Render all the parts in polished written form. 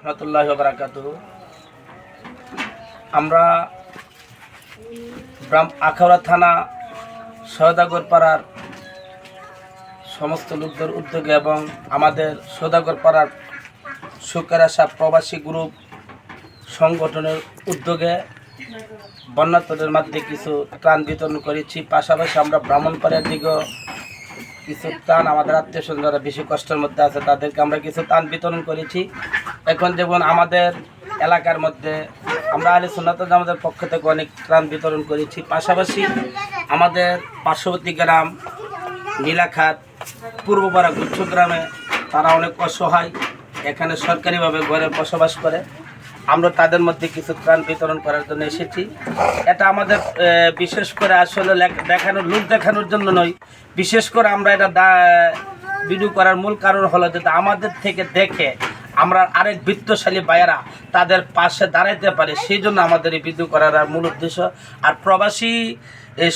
রহমতুল্লাহি ওয়া বারাকাতুহু। আমরা আখাউড়া থানা সওদাগর পাড়ার সমস্ত লোকদের উদ্যোগে এবং আমাদের সওদাগর পাড়ার সুখের আশা প্রবাসী গ্রুপ সংগঠনের উদ্যোগে বন্যার্তদের মধ্যে কিছু ত্রাণ বিতরণ করেছি। পাশাপাশি আমরা ব্রাহ্মণপাড়ার দিকেও কিছু ত্রাণ, আমাদের আত্মীয় স্বজন যারা বেশি কষ্টের মধ্যে আছে তাদেরকে আমরা কিছু ত্রাণ বিতরণ করেছি। এখন যেমন আমাদের এলাকার মধ্যে আমরা আহলে সুন্নাত ওয়াল জামাতের পক্ষ থেকে অনেক ত্রাণ বিতরণ করেছি। পাশাপাশি আমাদের পার্শ্ববর্তী গ্রাম নীলাখাত পূর্বপাড়া গুচ্ছ গ্রামে তারা অনেক অসহায়, এখানে সরকারিভাবে ঘরে বসবাস করে। আমরা তাদের মধ্যে কিছু ত্রাণ বিতরণ করার জন্য এসেছি। এটা আমাদের বিশেষ করে আসলে দেখানোর লোক দেখানোর জন্য নয়, বিশেষ করে আমরা এটা ভিডিও করার মূল কারণ হলো যে আমাদের থেকে দেখে আমরা আরেক বিত্তশালী ভাইয়েরা তাদের পাশে দাঁড়াইতে পারে, সেই জন্য আমাদের এই ভিডিও করার মূল উদ্দেশ্য। আর প্রবাসী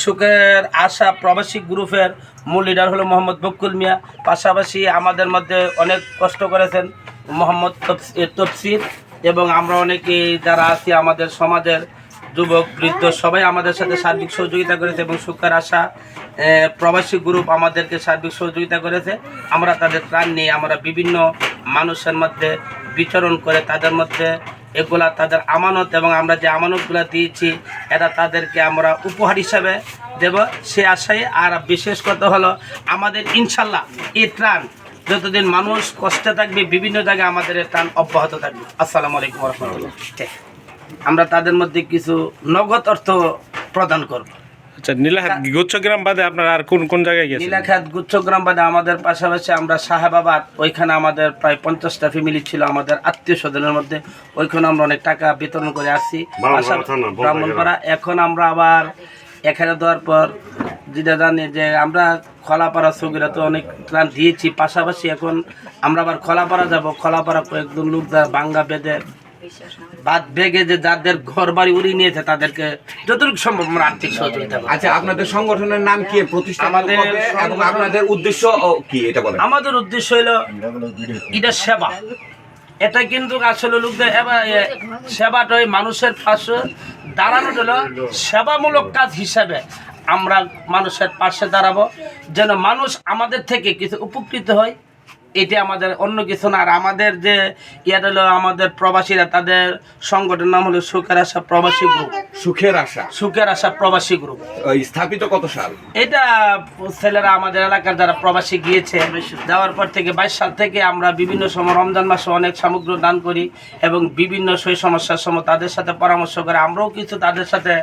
সুখের আশা প্রবাসী গ্রুপের মূল লিডার হলো মোহাম্মদ বকুল মিয়া। পাশাপাশি আমাদের মধ্যে অনেক কষ্ট করেছেন মোহাম্মদ তফসির, এবং আমরা অনেকেই যারা আছি আমাদের সমাজের যুবক বৃদ্ধ সবাই আমাদের সাথে সার্বিক সহযোগিতা করেছে, এবং সুখের আশা প্রবাসী গ্রুপ আমাদেরকে সার্বিক সহযোগিতা করেছে। আমরা তাদের ত্রাণ নিয়ে আমরা বিভিন্ন মানুষের মধ্যে বিচরণ করে তাদের মধ্যে এগুলা তাদের আমানত, এবং আমরা যে আমানতগুলো দিয়েছি এটা তাদেরকে আমরা উপহার হিসাবে দেব সে আশায়। আর বিশেষ কথা হলো আমাদের ইনশাল্লাহ এই ত্রাণ যতদিন মানুষ কষ্টে থাকবে বিভিন্ন জায়গায় আমাদের এই ত্রাণ অব্যাহত থাকবে। আসসালামু আলাইকুম ওয়া রাহমাতুল্লাহ। আমরা তাদের মধ্যে কিছু নগদ অর্থ প্রদান করব। আচ্ছা, নীলাখাত গুচ্ছগ্রাম বাদে আপনারা আর কোন কোন জায়গায় গেছেন? নীলাখাত গুচ্ছগ্রাম বাদে আমাদের পাশাপাশি আমরা সাহেবাবাদ, ওইখানে আমাদের প্রায় 50টা ফ্যামিলি ছিল আমাদের আত্মীয় স্বজনের মধ্যে, ওইখানে আমরা অনেক টাকা বিতরণ করে আসছি ব্রাহ্মণপাড়া। এখন আমরা আবার এখানে দেওয়ার পর যেটা জানি যে আমরা খোলাপাড়া সগিরা তো অনেক ত্রাণ দিয়েছি, পাশাপাশি এখন আমরা আবার খোলাপাড়া যাব। খোলাপাড়া কয়েকজন লোক যারা বাঙ্গা বেঁধে বাদ বেগে যে যাদের ঘর বাড়ি উড়িয়ে নিয়েছে তাদেরকে যতটুকু সম্ভব আমরা আর্থিক সহযোগিতা। আচ্ছা, আপনাদের সংগঠনের নাম কি, প্রতিষ্ঠান এবং আপনাদের উদ্দেশ্য কি এটা বলেন? আমাদের উদ্দেশ্য হলো এটা সেবা। এটা কিন্তু আসলে লোকদের সেবাটা ওই মানুষের পাশে দাঁড়ানো হলো সেবামূলক কাজ হিসাবে আমরা মানুষের পাশে দাঁড়াবো, যেন মানুষ আমাদের থেকে কিছু উপকৃত হয়। এটা আমাদের অন্য কিছু না। আর আমাদের যে ইয়ে হলো আমাদের প্রবাসীরা, তাদের সংগঠনের নাম হলো সুখের আশা প্রবাসী গ্রুপ। সুখের আশা প্রবাসী গ্রুপ স্থাপিত কত সাল? এটা ছেলেরা আমাদের এলাকার যারা প্রবাসী গিয়েছে যাওয়ার পর থেকে 22 সাল থেকে আমরা বিভিন্ন সময় রমজান মাসে অনেক সামগ্রী দান করি, এবং বিভিন্ন সেই সমস্যার সময় তাদের সাথে পরামর্শ করে আমরাও কিছু তাদের সাথে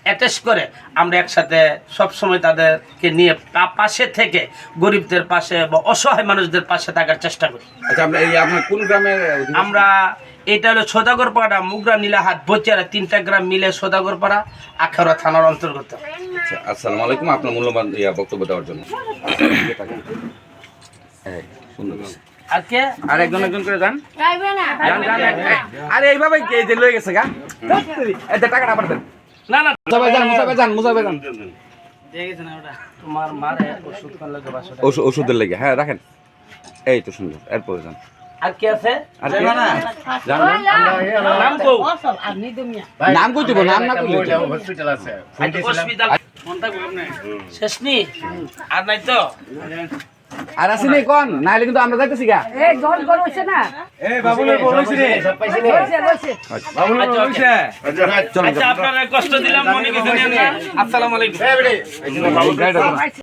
অ্যাটাচ করে আমরা একসাথে সবসময় তাদেরকে নিয়ে পাশে থেকে গরিবদের পাশে বা অসহায় মানুষদের পাশে থাকার চেষ্টা করি। আচ্ছা, আপনার কোন গ্রামের? আমরা এটা হলো সওদাগরপাড়া, মুগরা, নীলাহাট, বচিয়ারা 3টা গ্রাম মিলে সওদাগরপাড়া আখাউড়া থানার অন্তর্গত। আচ্ছা, আসসালামু আলাইকুম, আপনার মূল্যবান বক্তব্য দেওয়ার জন্য। সুন্দর। আর কে আর একজন করে যান। আরে এইভাবে যে লয়ে গেছে গা, এতে টাকাটা আবার দেন। না না মুসাবে যান। তোমার মারে ওষুধ কোন লাগে বাসা? ওষুধের লেগে, হ্যাঁ রাখেন। এই তো সুন্দর, এরপরে যান। আর কি আছে? আর কি না নাম কও। নাম কই দিব, নাম না কইলে হসপিটাল আছে। হসপিটাল মন থাকবে আপনি শেষ নি আর নাই তো? আর আসেনি কোন নাইলে কিন্তু আমরা যাইতেছি গা। এই গল গল হইছে না? এই বাবুলের বড় হইছে রে, সব পাইছে রে। হইছে বাবুলের বড় হইছে। আচ্ছা আপনারা কষ্ট দিলাম মনে কিছু নেন না। আসসালামু আলাইকুম।